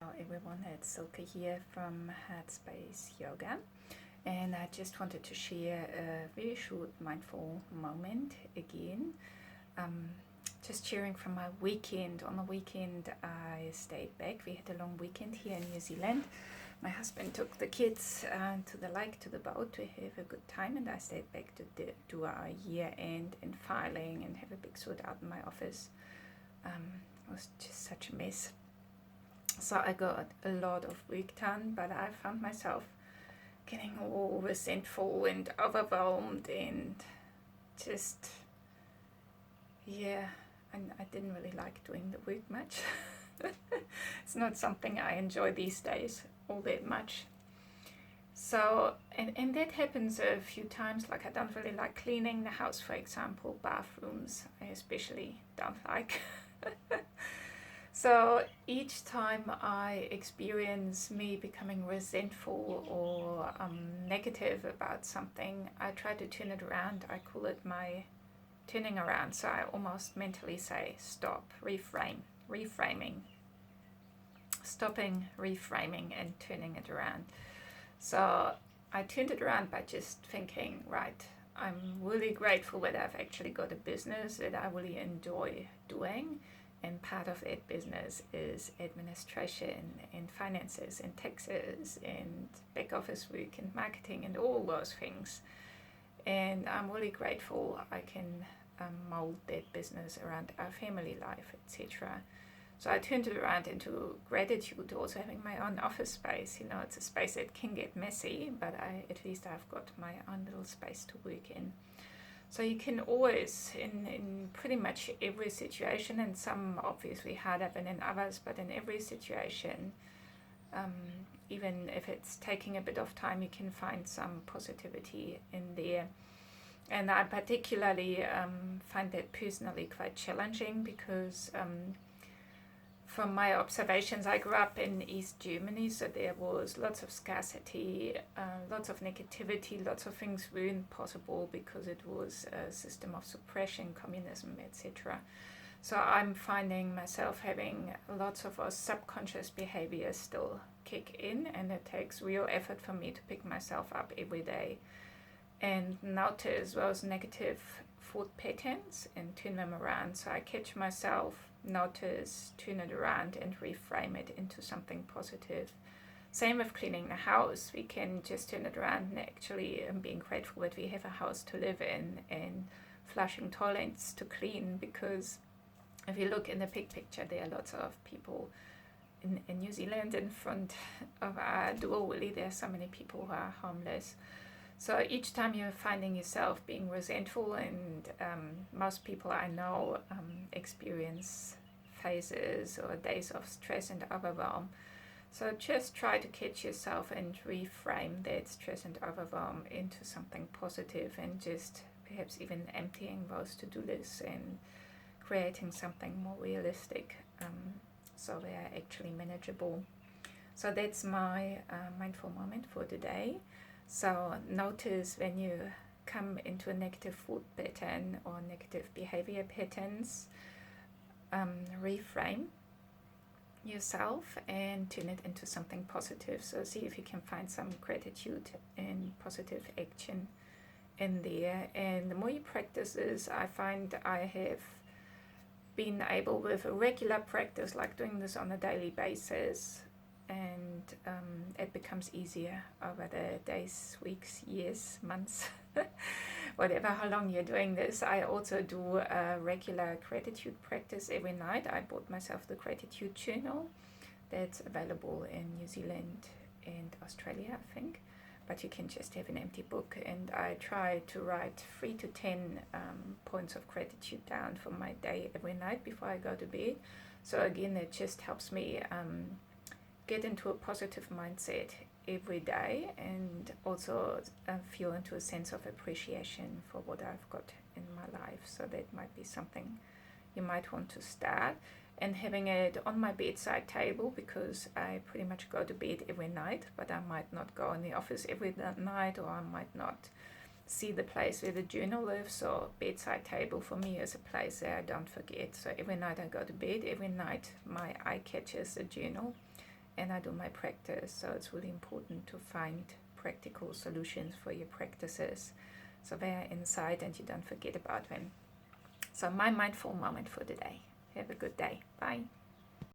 Hello everyone, it's Silke here from Headspace Yoga, and I just wanted to share a very short mindful moment again. Um, just sharing from my weekend. On the weekend, I stayed back. We had a long weekend here in New Zealand. My husband took the kids to the lake, to the boat to have a good time, and I stayed back to do our year end and filing and have a big sort out in my office. It was just such a mess. So I got a lot of work done, but I found myself getting all resentful and overwhelmed and just, yeah, I didn't really like doing the work much. It's not something I enjoy these days all that much. So, and that happens a few times, like I don't really like cleaning the house, for example, bathrooms I especially don't like. So each time I experience me becoming resentful or negative about something, I try to turn it around. I call it my turning around. So I almost mentally say, stop, reframing, stopping, reframing, and turning it around. So I turned it around by just thinking, right, I'm really grateful that I've actually got a business that I really enjoy doing, and part of that business is administration and finances and taxes and back office work and marketing and all those things. And I'm really grateful I can mold that business around our family life, etc. So I turned it around into gratitude, also having my own office space. You know, it's a space that can get messy, but at least I've got my own little space to work in. So you can always, in pretty much every situation, and some obviously harder than in others, but in every situation, um, even if it's taking a bit of time, you can find some positivity in there. And I particularly find that personally quite challenging because from my observations, I grew up in East Germany, so there was lots of scarcity, lots of negativity, lots of things weren't possible because it was a system of suppression, communism, etc. So I'm finding myself having lots of those subconscious behaviors still kick in, and it takes real effort for me to pick myself up every day and notice those negative thought patterns and turn them around. So I catch myself, notice, turn it around, and reframe it into something positive. Same with cleaning the house. We can just turn it around and actually being grateful that we have a house to live in and flushing toilets to clean, because if you look in the big picture, there are lots of people in New Zealand in front of our door. Really, there are so many people who are homeless. So each time you're finding yourself being resentful, and most people I know experience phases or days of stress and overwhelm. So just try to catch yourself and reframe that stress and overwhelm into something positive, and just perhaps even emptying those to-do lists and creating something more realistic, so they are actually manageable. So that's my mindful moment for today. So notice when you come into a negative thought pattern or negative behavior patterns, reframe yourself and turn it into something positive. So see if you can find some gratitude and positive action in there. And the more you practice this, I find I have been able, with a regular practice, like doing this on a daily basis, and it becomes easier over the days, weeks, years, months, whatever, how long you're doing this. I also do a regular gratitude practice every night. I bought myself the gratitude journal that's available in New Zealand and Australia, I think, but you can just have an empty book, and I try to write 3 to 10 points of gratitude down for my day every night before I go to bed. So again, it just helps me get into a positive mindset every day, and also feel into a sense of appreciation for what I've got in my life. So that might be something you might want to start, and having it on my bedside table, because I pretty much go to bed every night, but I might not go in the office every night, or I might not see the place where the journal lives. So bedside table for me is a place that I don't forget. So every night I go to bed, every night my eye catches the journal, and I do my practice. So it's really important to find practical solutions for your practices, so they're inside and you don't forget about them. So my mindful moment for today. Have a good day. Bye.